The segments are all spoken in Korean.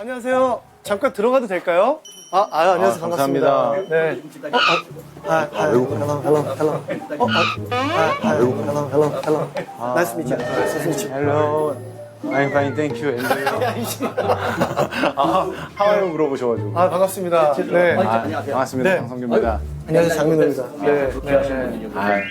안녕하세요. 잠깐 들어가도 될까요? 안녕하세요. 반갑습니다. 감사합니다. 네. hello. Nice to meet you. Nice to meet you. Hello. I'm fine, thank you. And you? 하와이 물어보셔가지고. 반갑습니다. 네. 반갑습니다. 네. 장성규입니다. 안녕하세요. 장민호입니다. 네.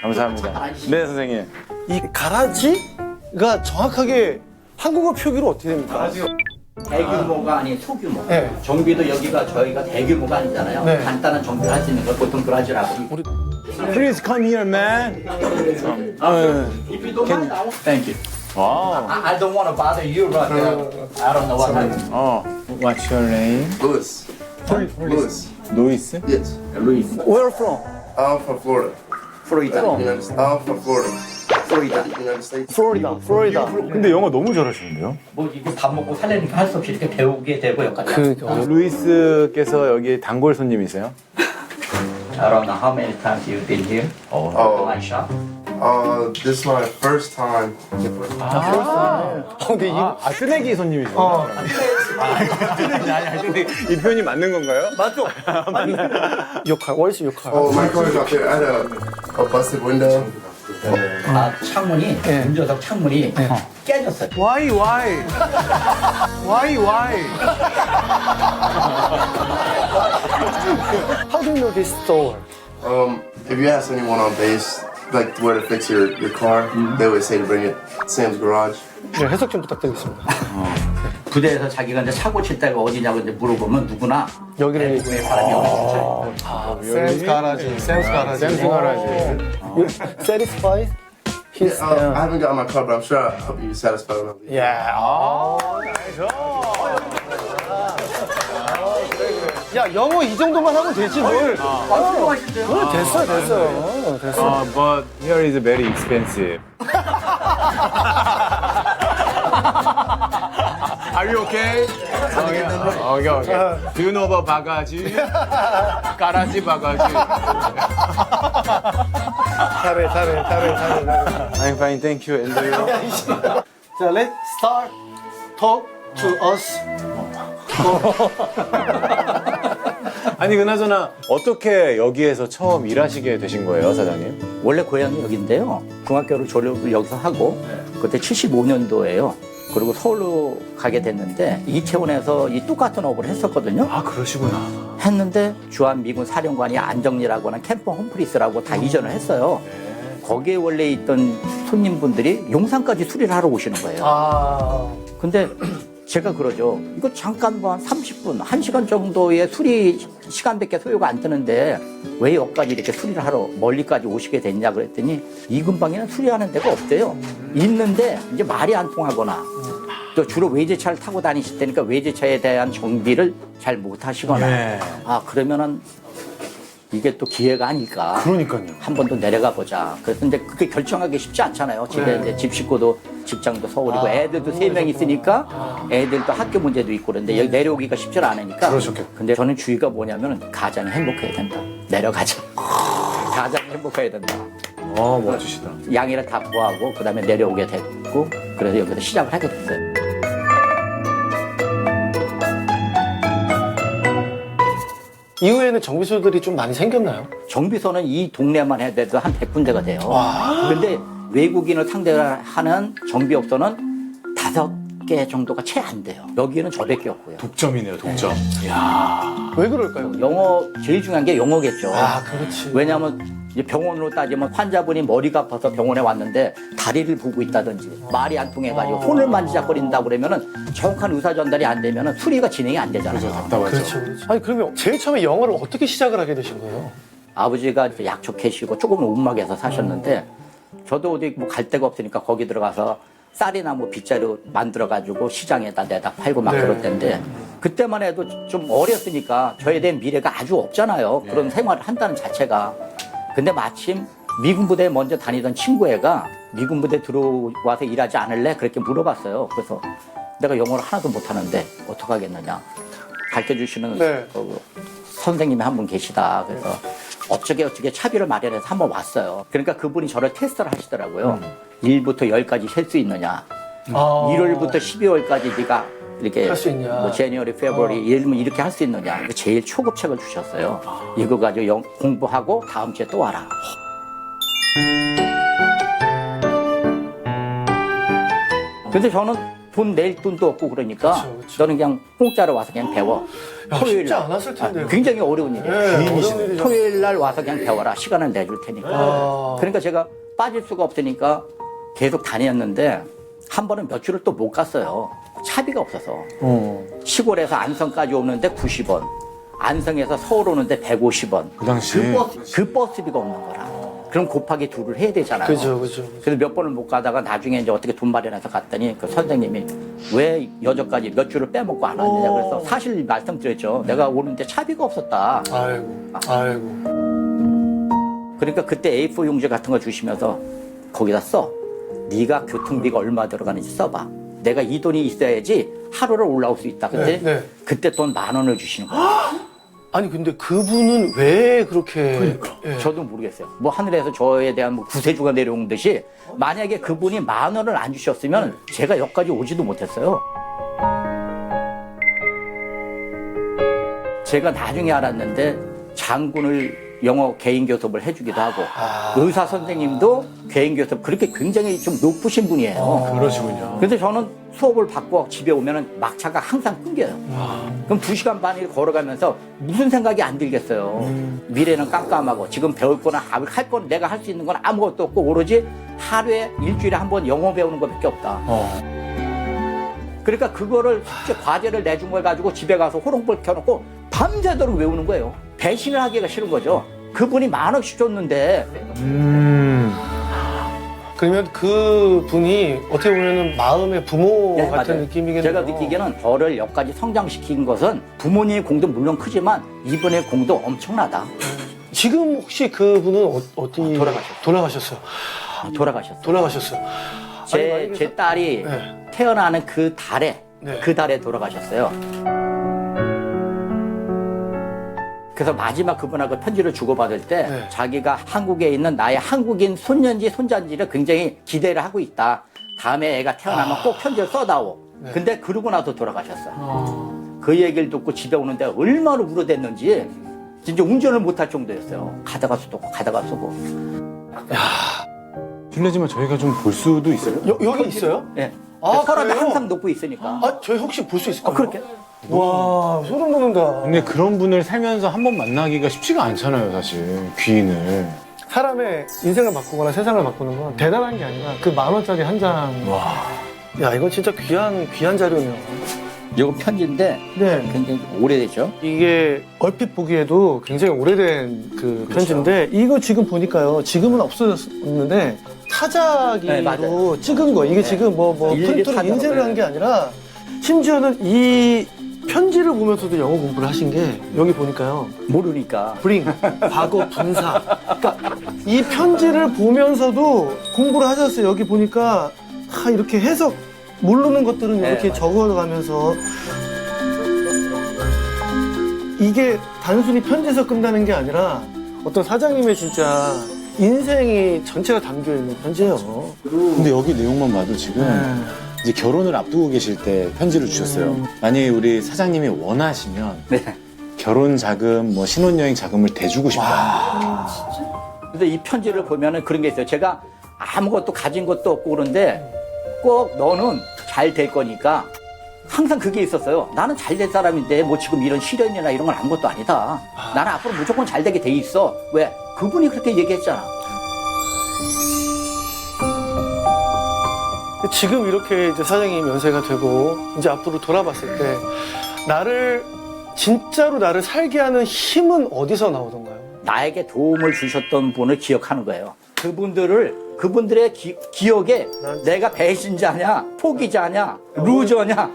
감사합니다. 네, 선생님. 이 가라지가 정확하게 한국어 표기로 어떻게 됩니까? 대규모가 아닌 소규모. 네. 정비도 여기가 저희가 대규모가 아니잖아요. 네. 간단한 정비를 할 수 있는 걸 보통 그라지라고. Please come here, man. If you don't mind, thank you. 와우. I don't want to bother you, but I don't know what happened. What's your name? Louis. Louis. 노이스? Yes. Luis. Where from? I'm from Florida. Florida. United States. I'm from Florida. Florida. United States. Florida. 근데 영어 너무 잘하시는데요? 뭐 이거 밥 먹고 살려니까 할 수 없이 이렇게 배우게 되고 여기까지. 루이스께서 여기 단골 손님이세요? I don't know how many times you've been here. Oh. My shop. This is my first time. 근데 뜨내기 손님이세요? 뜨내기. 이 표현이 맞는 건가요? 맞죠? 역할, 월수 역할. Oh, my car's out there. I had a busted window. 창문이 운전석 창문이 깨졌어요. Why? How do you know this store? If you ask anyone on base, like where to fix your car, they would say to bring it Sam's Garage. 네, 해석 좀 부탁드리겠습니다. 부대에서 자기가 이제 사고 칠 데가 어디냐고 이제 물어보면 누구나 여기를 왜 바람이 오는지 Sam's Garage. 샘스 가라지. You satisfied? His, I haven't got my car, but I'm sure I'll be satisfied when I leave. yeah. 야, 영어 이 정도만 하면 되지 뭘. 훌륭하신데요? 됐어요. But here is very expensive. Are you okay? Okay. Do you know about 바가지? 가라지 바가지. 잘해. I'm fine, thank you. And you? 자, let's start talk to us. 아니 그나저나 어떻게 여기에서 처음 일하시게 되신 거예요, 사장님? 원래 고향이 여기인데요. 중학교를 졸업을 여기서 하고 그때 75년도예요. 그리고 서울로 가게 됐는데 이태원에서 이 똑같은 업을 했었거든요. 아 그러시구나. 했는데 주한 미군 사령관이 안정리라고 하는 캠프 홈프리스라고 다 이전을 했어요. 거기에 원래 있던 손님분들이 용산까지 수리를 하러 오시는 거예요. 근데 제가 그러죠. 이거 잠깐 뭐 한 30분, 1시간 정도의 수리 시간밖에 소요가 안 드는데 왜 여기까지 이렇게 수리를 하러 멀리까지 오시게 됐냐 그랬더니 이 근방에는 수리하는 데가 없대요. 있는데 이제 말이 안 통하거나 또 주로 외제차를 타고 다니실 때니까 외제차에 대한 정비를 잘 못 하시거나 그러면은 이게 또 기회가 아닐까. 그러니까요. 한 번 더 내려가 보자. 그래서 근데 그게 결정하기 쉽지 않잖아요. 집에 이제 집 식구도 직장도 서울이고 애들도 3명 있으니까 애들도 학교 문제도 있고 그런데 여기 내려오기가 쉽지 않으니까. 그러셨겠다. 근데 저는 주의가 뭐냐면 가장이 행복해야 된다. 내려가자. 가장이 행복해야 된다. 멋지시다. 양이를 다 구하고 그다음에 내려오게 됐고 그래서 여기서 시작을 하게 됐어요. 이후에는 정비소들이 좀 많이 생겼나요? 정비소는 이 동네만 해도 한 100군데가 돼요. 근데 외국인을 상대로 하는 정비업소는 5개 정도가 채 안 돼요. 여기는 저밖에 없고요. 독점이네요, 독점. 왜 그럴까요? 영어, 제일 중요한 게 영어겠죠. 그렇지. 왜냐하면 이제 병원으로 따지면 환자분이 머리가 아파서 병원에 왔는데 다리를 보고 있다든지 말이 안 통해가지고 손을 만지작거린다 그러면은 정확한 의사 전달이 안 되면은 수리가 진행이 안 되잖아요. 답답하죠. 그렇죠. 아니, 그러면 제일 처음에 영어를 어떻게 시작을 하게 되신 거예요? 아버지가 이제 약초 캐시고 조금은 움막에서 사셨는데 저도 어디 뭐 갈 데가 없으니까 거기 들어가서 쌀이나 뭐 빗자루 만들어가지고 시장에다 내다 팔고 막 그럴 때인데 그때만 해도 좀 어렸으니까 저에 대한 미래가 아주 없잖아요. 그런 생활을 한다는 자체가. 근데 마침 미군 부대에 먼저 다니던 친구애가 미군 부대 들어와서 일하지 않을래? 그렇게 물어봤어요. 그래서 내가 영어를 하나도 못하는데 어떡하겠느냐. 가르쳐주시는 선생님이 한 분 계시다. 그래서 어떻게 차비를 마련해서 한번 왔어요. 그러니까 그분이 저를 테스트를 하시더라고요. 1부터 10까지 셀 수 있느냐. 1월부터 12월까지 네가 이렇게 할수 있냐. 뭐 제니어리, 페브러리 예를 들면 이렇게 할 수 있느냐. 제일 초급책을 주셨어요. 이거 가지고 공부하고 다음 주에 또 와라. 근데 저는 돈 낼 돈도 없고 그러니까 그쵸. 저는 그냥 공짜로 와서 그냥 배워. 야, 쉽지 않았을 텐데. 굉장히 어려운 일이에요. 네, 어려운 일이죠. 토요일 날 와서 그냥 배워라. 시간을 내줄 테니까. 그러니까 제가 빠질 수가 없으니까 계속 다녔는데 한 번은 몇 주를 또 못 갔어요. 차비가 없어서. 시골에서 안성까지 오는데 90원. 안성에서 서울 오는데 150원. 그 당시에 그 버스비가 없는 거라. 그럼 곱하기 2를 해야 되잖아요. 그죠, 그죠. 그래서 몇 번을 못 가다가 나중에 이제 어떻게 돈 마련해서 갔더니 그 선생님이 왜 여저까지 몇 주를 빼먹고 안 왔느냐 그래서 사실 말씀드렸죠. 내가 오는데 차비가 없었다. 아이고. 그러니까 그때 A4 용지 같은 거 주시면서 거기다 써. 네가 교통비가 얼마 들어가는지 써봐. 내가 이 돈이 있어야지 하루를 올라올 수 있다. 근데 네. 그때 돈 10,000원을 주시는 거예요. 아니, 근데 그분은 왜 그렇게. 예. 저도 모르겠어요. 뭐 하늘에서 저에 대한 뭐 구세주가 내려온 듯이 만약에 그분이 10,000원을 안 주셨으면 제가 여기까지 오지도 못했어요. 제가 나중에 알았는데 장군을 영어 개인 교습을 해주기도 하고 의사 선생님도 개인 교습 그렇게 굉장히 좀 높으신 분이에요. 그러시군요. 근데 저는 수업을 받고 집에 오면은 막차가 항상 끊겨요. 그럼 2시간 반을 걸어가면서 무슨 생각이 안 들겠어요. 미래는 깜깜하고 지금 배울 거나 할 건 내가 할 수 있는 건 아무것도 없고 오로지 하루에 일주일에 한 번 영어 배우는 것밖에 없다. 그러니까 그거를 숙제 과제를 내준 걸 가지고 집에 가서 호롱불 켜놓고 밤새도록 외우는 거예요. 배신을 하기가 싫은 거죠. 그분이 10,000원씩 줬는데 그러면 그 분이 어떻게 보면은 마음의 부모 네, 같은 맞아요. 느낌이겠네요. 제가 느끼기에는 저를 여기까지 성장시킨 것은 부모님의 공도 물론 크지만 이분의 공도 엄청나다. 지금 혹시 그분은 어디 돌아가셨어요. 돌아가셨어요. 돌아가셨어요. 제 딸이 네. 태어나는 그 달에 네. 그 달에 돌아가셨어요. 그래서 마지막 그분하고 편지를 주고받을 때 네. 자기가 한국에 있는 나의 한국인 손녀인지 손자인지를 굉장히 기대를 하고 있다. 다음에 애가 태어나면 꼭 편지를 써다오. 네. 근데 그러고 나서 돌아가셨어요. 그 얘기를 듣고 집에 오는데 얼마나 울어댔는지 진짜 운전을 못할 정도였어요. 가다가 쓰고 가다가 쓰고. 실례지만 저희가 좀 볼 수도 있어요. 여기 있어요? 예. 아, 서랍에 그래요? 항상 놓고 있으니까. 아, 저희 혹시 볼 수 있을까요? 그렇게. 와, 소름 돋는다. 근데 그런 분을 살면서 한 번 만나기가 쉽지가 않잖아요, 사실. 귀인을. 사람의 인생을 바꾸거나 세상을 바꾸는 건 대단한 게 아니라 그 10,000원짜리 한 장. 야, 이건 진짜 귀한 자료네요. 이거 편지인데 네. 굉장히 오래됐죠. 이게 얼핏 보기에도 굉장히 오래된 그 편지인데 이거 지금 보니까요. 지금은 없어졌는데 타자기로 네, 맞아요. 찍은 거. 이게 지금 뭐 일일이 프린트로 타자로, 인쇄를 한 게 아니라 심지어는 이 편지를 보면서도 영어 공부를 하신 게 여기 보니까요. 모르니까. 브링, 과거, 분사. 그러니까 이 편지를 보면서도 공부를 하셨어요. 여기 보니까 이렇게 해석 모르는 것들은 네, 이렇게 맞아요. 적어가면서 이게 단순히 편지에서 끝나는 게 아니라 어떤 사장님의 진짜 인생이 전체가 담겨있는 편지예요. 근데 여기 내용만 봐도 지금 이제 결혼을 앞두고 계실 때 편지를 주셨어요. 만약에 우리 사장님이 원하시면 네. 결혼 자금, 뭐 신혼여행 자금을 대주고 싶다. 근데 이 편지를 보면은 그런 게 있어요. 제가 아무것도 가진 것도 없고 그런데 꼭 너는 잘 될 거니까 항상 그게 있었어요. 나는 잘 될 사람인데 뭐 지금 이런 시련이나 이런 건 아무것도 아니다. 나는 앞으로 무조건 잘 되게 돼 있어. 왜? 그분이 그렇게 얘기했잖아. 지금 이렇게 이제 사장님 연세가 되고 이제 앞으로 돌아봤을 때 진짜로 나를 살게 하는 힘은 어디서 나오던가요? 나에게 도움을 주셨던 분을 기억하는 거예요. 그분들의 기억에 내가 배신자냐, 포기자냐, 루저냐.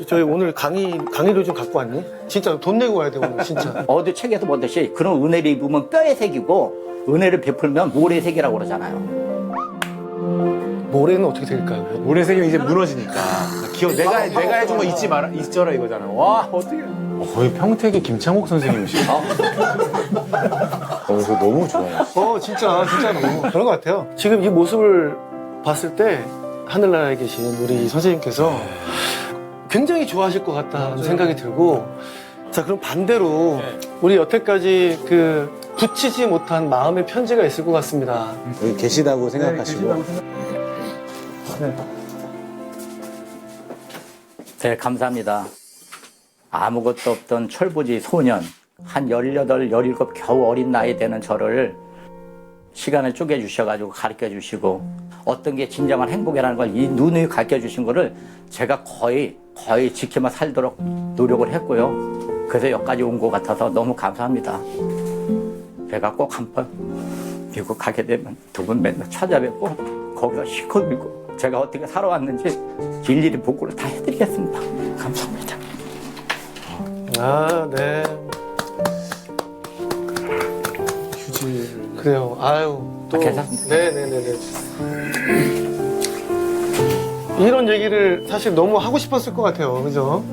저희 오늘 강의도 좀 갖고 왔니? 진짜 돈 내고 와야 돼, 오늘, 진짜. 어디 책에서 보듯이 그런 은혜를 입으면 뼈의 색이고 은혜를 베풀면 모래의 색이라고 그러잖아요. 모래는 어떻게 될까요? 모래색이 이제 무너지니까. 기억 내가 해준 거 잊어라 이거잖아. 와 어떻게? 거의 평택의 김창옥 선생님이시죠. 그래서 너무 좋아요. 진짜 너무 그런 것 같아요. 지금 이 모습을 봤을 때 하늘나라에 계신 우리 선생님께서 굉장히 좋아하실 것 같다는 생각이 들고, 자, 그럼 반대로 우리 여태까지 그 붙이지 못한 마음의 편지가 있을 것 같습니다. 여기 계시다고 생각하시고. 네, 감사합니다. 아무것도 없던 철부지 소년, 한 18, 17 겨우 어린 나이 되는 저를 시간을 쪼개주셔가지고 가르쳐 주시고, 어떤 게 진정한 행복이라는 걸 이 눈이 가르쳐 주신 거를 제가 거의 지키며 살도록 노력을 했고요. 그래서 여기까지 온 것 같아서 너무 감사합니다. 제가 꼭 한번 미국 가게 되면 두 분 맨날 찾아뵙고 거기서 실컷 믿고 제가 어떻게 살아왔는지 일일이 보고를 다 해드리겠습니다. 감사합니다. 아, 네. 그래요. 아유, 또. 괜찮습니다. 네네네네. 이런 얘기를 사실 너무 하고 싶었을 것 같아요. 그죠?